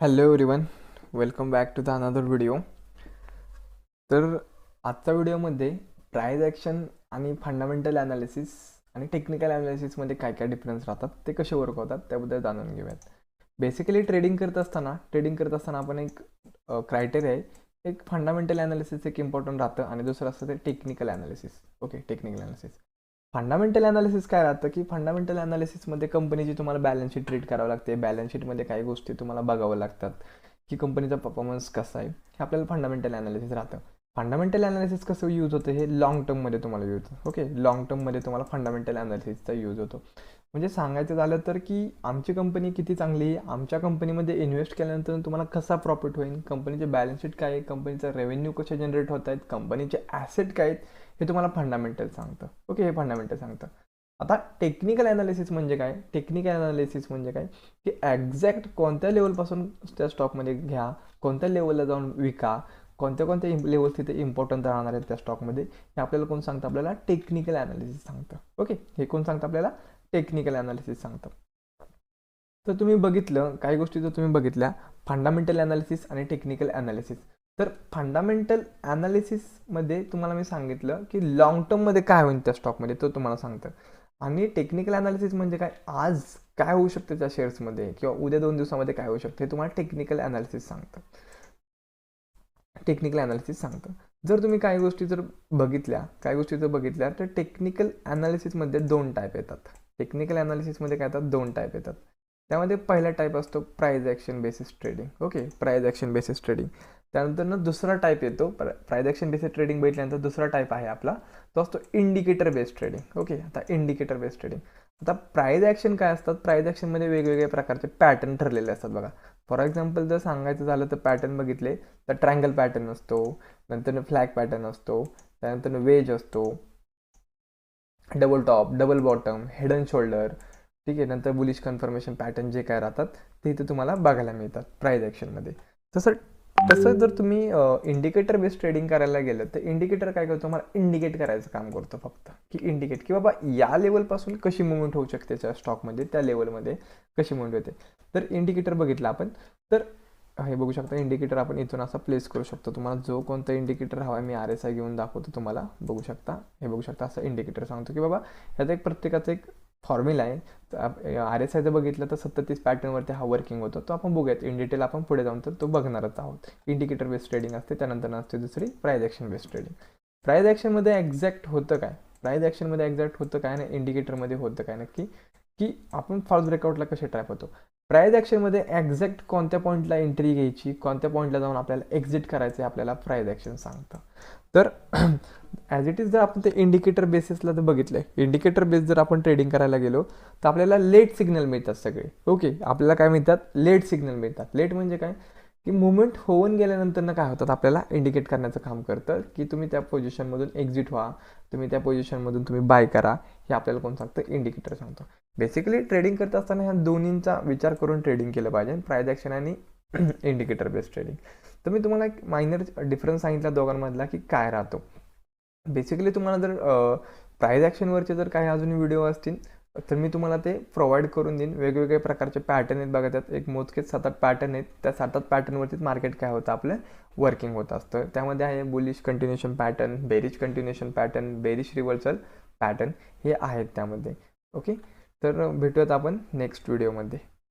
Hello everyone, welcome back to the another video. तर आजच्या व्हिडिओमध्ये प्राइस ॲक्शन आणि फंडामेंटल ॲनालिसिस आणि टेक्निकल ॲनालिसिसमध्ये काय काय डिफरन्स राहतात, ते कसे वर्क होतात त्याबद्दल जाणून घेऊयात. बेसिकली ट्रेडिंग करत असताना आपण एक क्रायटेरिया आहे. एक फंडामेंटल ॲनालिसिस एक इम्पॉर्टंट राहतं आणि दुसरं असतं ते technical analysis. Okay, technical analysis. Fundamental analysis काय राहतं की फंडामेंटल ॲनालिसिसमध्ये कंपनीची तुम्हाला बॅलन्स शीट रीड करावं लागते. बॅलन्स शीटमध्ये काही गोष्टी तुम्हाला बघावं लागतात की कंपनीचा परफॉर्मन्स कसा आहे, हे आपल्याला फंडामेंटल ॲनालिसिस राहतं. फंडामेंटल ॲनालिसिस कसं यूज होतं, हे लॉंग टर्ममध्ये तुम्हाला यूज होतं. ओके, लॉंग टर्ममध्ये तुम्हाला फंडामेंटल ॲनालिसिसचा यूज होतो. म्हणजे सांगायचं झालं तर की आमची कंपनी किती चांगली आहे, आमच्या कंपनीमध्ये इन्व्हेस्ट केल्यानंतर तुम्हाला कसा प्रॉफिट होईल, कंपनीचे बॅलन्स शीट काय आहे, कंपनीचा रेव्हेन्यू कसे जनरेट होत आहेत, कंपनीचे ॲसेट काय आहेत, हे तुम्हाला फंडामेंटल सांगतं. ओके, हे फंडामेंटल सांगतं. आता टेक्निकल ॲनालिसिस म्हणजे काय? टेक्निकल ॲनालिसिस म्हणजे काय की एक्झॅक्ट कोणत्या लेवलपासून त्या स्टॉकमध्ये घ्या, कोणत्या लेवलला जाऊन विका, कोणत्या कोणत्या लेवल्स तिथे इम्पॉर्टंट राहणार आहेत त्या स्टॉकमध्ये, हे आपल्याला कोण सांगतं? आपल्याला टेक्निकल ॲनालिसिस सांगतं. ओके, हे कोण सांगतं? आपल्याला टेक्निकल ॲनालिसिस सांगतं. तर तुम्ही बघितलं, काही गोष्टी जर तुम्ही बघितल्या, फंडामेंटल ॲनालिसिस आणि टेक्निकल ॲनालिसिस. तर फंडामेंटल ॲनालिसिसमध्ये तुम्हाला मी सांगितलं की लॉंग टर्ममध्ये काय होईल त्या स्टॉकमध्ये, तो तुम्हाला सांगतं. आणि टेक्निकल ॲनालिसिस म्हणजे काय, आज काय होऊ शकतं त्या शेअर्समध्ये किंवा उद्या 2 दिवसामध्ये काय होऊ शकतं, हे तुम्हाला टेक्निकल ॲनालिसिस सांगतं. टेक्निकल ॲनालिसिस सांगतं. जर तुम्ही काही गोष्टी जर बघितल्या तर टेक्निकल ॲनालिसिसमध्ये 2 टाईप येतात. टेक्निकल ॲनालिसिसमध्ये काय येतात? 2 टाईप येतात. त्यामध्ये पहिला टाईप असतो price action basis trading. Okay, price action basis trading. त्यानंतर दुसरा टाईप येतो. प्राइस ॲक्शन बेसिस ट्रेडिंग बघितल्यानंतर दुसरा टाईप आहे आपला, तो असतो इंडिकेटर बेस्ड ट्रेडिंग. ओके, आता इंडिकेटर बेस्ड ट्रेडिंग. आता प्राइस ॲक्शन काय असतात? प्राइस ॲक्शनमध्ये वेगवेगळ्या प्रकारचे पॅटर्न ठरलेले असतात बघा. फॉर एक्झाम्पल जर सांगायचं झालं तर पॅटर्न बघितले तर ट्रायंगल पॅटर्न असतो, नंतर फ्लॅग पॅटर्न असतो, त्यानंतर वेज असतो, double top, double bottom, head and shoulder. ठीक आहे, नंतर बुलिश कन्फर्मेशन पॅटर्न जे काय राहतात ते इथे तुम्हाला बघायला मिळतात प्राइस ॲक्शनमध्ये. तसं तसं जर तुम्ही इंडिकेटर बेस्ड ट्रेडिंग करायला गेलं तर इंडिकेटर काय करतो? तुम्हाला इंडिकेट करायचं काम करतो फक्त, की इंडिकेट की बाबा या लेवलपासून कशी मुवमेंट होऊ शकते त्या स्टॉकमध्ये, त्या लेवलमध्ये कशी मुवमेंट होते. तर इंडिकेटर बघितलं आपण, तर हे बघू शकता इंडिकेटर आपण इथून असा प्लेस करू शकतो. तुम्हाला जो कोणता इंडिकेटर हवा आहे, मी RSI घेऊन दाखवतो तुम्हाला. बघू शकता, हे बघू शकता, असं इंडिकेटर सांगतो की बाबा ह्याचा एक प्रत्येकाचा एक फॉर्म्युला आहे. RSI जर बघितलं तर 37 पॅटर्नवरती हा वर्किंग होतो. तो आपण बघूयात इन डिटेल, आपण पुढे जाऊन तर तो बघणारच आहोत. इंडिकेटर बेस्ड ट्रेडिंग असते, त्यानंतर असते दुसरी price action based trading. Price ॲक्शनमध्ये एक्झॅक्ट होतं काय? प्राइस ॲक्शनमध्ये एक्झॅक्ट होतं काय आणि इंडिकेटरमध्ये होतं काय नक्की, की आपण फॉल्स ब्रेकआउटला कसे ट्रॅप होतो. प्राइस ॲक्शनमध्ये एक्झॅक्ट कोणत्या पॉईंटला एंट्री घ्यायची, कोणत्या पॉईंटला जाऊन आपल्याला एक्झिट करायचं, आपल्याला प्राइस ॲक्शन सांगतं. तर ॲज इट इज जर आपण ते इंडिकेटर बेसिसला जर बघितलं, इंडिकेटर बेस जर आपण ट्रेडिंग करायला गेलो तर आपल्याला लेट सिग्नल मिळतात सगळे. ओके, आपल्याला काय मिळतात? लेट सिग्नल मिळतात. लेट म्हणजे काय की मुवमेंट होऊन गेल्यानंतर काय होतात, आपल्याला इंडिकेट करण्याचं काम करतं की तुम्ही त्या पोझिशनमधून एक्झिट व्हा, तुम्ही त्या पोझिशनमधून तुम्ही बाय करा, हे आपल्याला कोण सांगतं? इंडिकेटर सांगतो. बेसिकली ट्रेडिंग करत असताना ह्या दोन्हींचा विचार करून ट्रेडिंग केलं पाहिजे, प्राइस ॲक्शन आणि इंडिकेटर बेस्ड ट्रेडिंग. तर मी तुम्हाला एक मायनर डिफरन्स सांगितला दोघांमधला की काय राहतो. बेसिकली तुम्हाला जर प्राइस ॲक्शनवरचे जर काही अजून व्हिडिओ असतील तर मी तुम्हाला ते प्रोव्हाइड करून देईन. वेगवेगळे प्रकारचे पॅटर्न आहेत बघा, त्यात एक मोजकेच 7-8 पॅटर्न आहेत. त्या 7-8 पॅटर्नवरतीच मार्केट काय होतं, आपलं वर्किंग होत असतं. त्यामध्ये आहे bullish continuation pattern, bearish continuation pattern, bearish reversal pattern, हे आहेत त्यामध्ये. ओके, तर भेटूयात आपण नेक्स्ट व्हिडिओमध्ये.